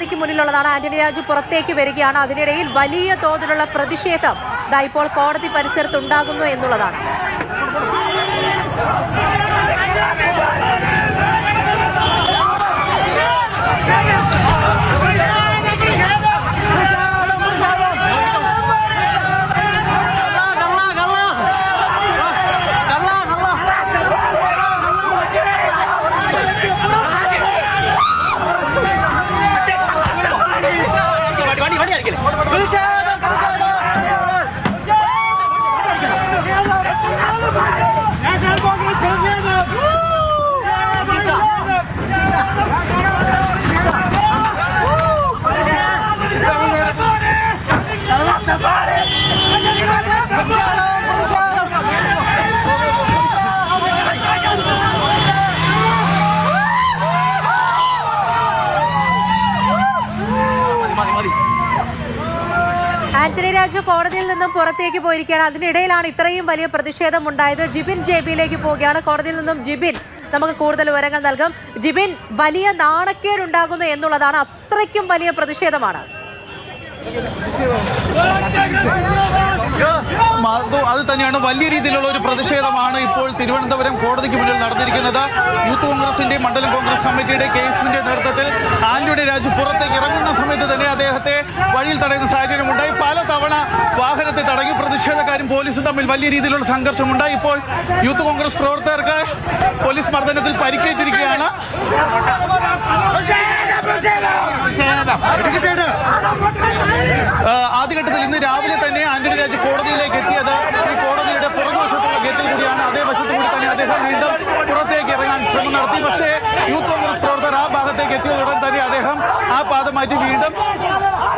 കോടതിക്ക് മുന്നിലുള്ളതാണ്. ആന്റണി രാജു പുറത്തേക്ക് വരികയാണ്. അതിനിടയിൽ വലിയ തോതിലുള്ള പ്രതിഷേധം ഇപ്പോൾ കോടതി പരിസരത്ത് ഉണ്ടാകുന്നു എന്നുള്ളതാണ്. ആന്റണി രാജു കോടതിയിൽ നിന്നും പുറത്തേക്ക് പോയിരിക്കുകയാണ്. അതിനിടയിലാണ് ഇത്രയും വലിയ പ്രതിഷേധം ഉണ്ടായത്. ജിബിൻ ജെബിയിലേക്ക് പോവുകയാണ്. കോടതിയിൽ നിന്നും ജിബിൻ നമുക്ക് കൂടുതൽ വിവരങ്ങൾ നൽകും. ജിബിൻ, വലിയ നാണക്കേടുണ്ടാകുന്നു എന്നുള്ളതാണ്. അത്രയ്ക്കും വലിയ പ്രതിഷേധമാണ്. അത് തന്നെയാണ്, വലിയ രീതിയിലുള്ള ഒരു പ്രതിഷേധമാണ് ഇപ്പോൾ തിരുവനന്തപുരം കോടതിക്ക് മുന്നിൽ നടന്നിരിക്കുന്നത്. യൂത്ത് കോൺഗ്രസിന്റെ മണ്ഡലം കോൺഗ്രസ് കമ്മിറ്റിയുടെ KSUവിന്റെ നേതൃത്വത്തിൽ ആന്റണി രാജു പുറത്തേക്ക് ഇറങ്ങുന്ന സമയത്ത് തന്നെ അദ്ദേഹത്തെ വഴിയിൽ തടയുന്ന സാഹചര്യമുണ്ടായി. പല തവണ വാഹനത്തെ തടഞ്ഞു. പ്രതിഷേധക്കാരും പോലീസും തമ്മിൽ വലിയ രീതിയിലുള്ള സംഘർഷമുണ്ടായി. ഇപ്പോൾ യൂത്ത് കോൺഗ്രസ് പ്രവർത്തകർക്ക് പോലീസ് മർദ്ദനത്തിൽ പരിക്കേറ്റിരിക്കുകയാണ്. ആദ്യഘട്ടത്തിൽ ഇന്ന് രാവിലെ തന്നെ ആന്റണി രാജു കോടതിയിലേക്ക് എത്തിയത് ഈ കോടതിയുടെ പുറകുവശത്തുള്ള ഗേറ്റിൽ കൂടിയാണ്. അതേ വശത്തു കൂടി തന്നെ അദ്ദേഹം വീണ്ടും പുറത്തേക്ക് ഇറങ്ങാൻ ശ്രമം നടത്തി. പക്ഷേ യൂത്ത് കോൺഗ്രസ് പ്രവർത്തകർ ആ ഭാഗത്തേക്ക് എത്തിയതുടൻ തന്നെ അദ്ദേഹം ആ പാത മാറ്റി വീണ്ടും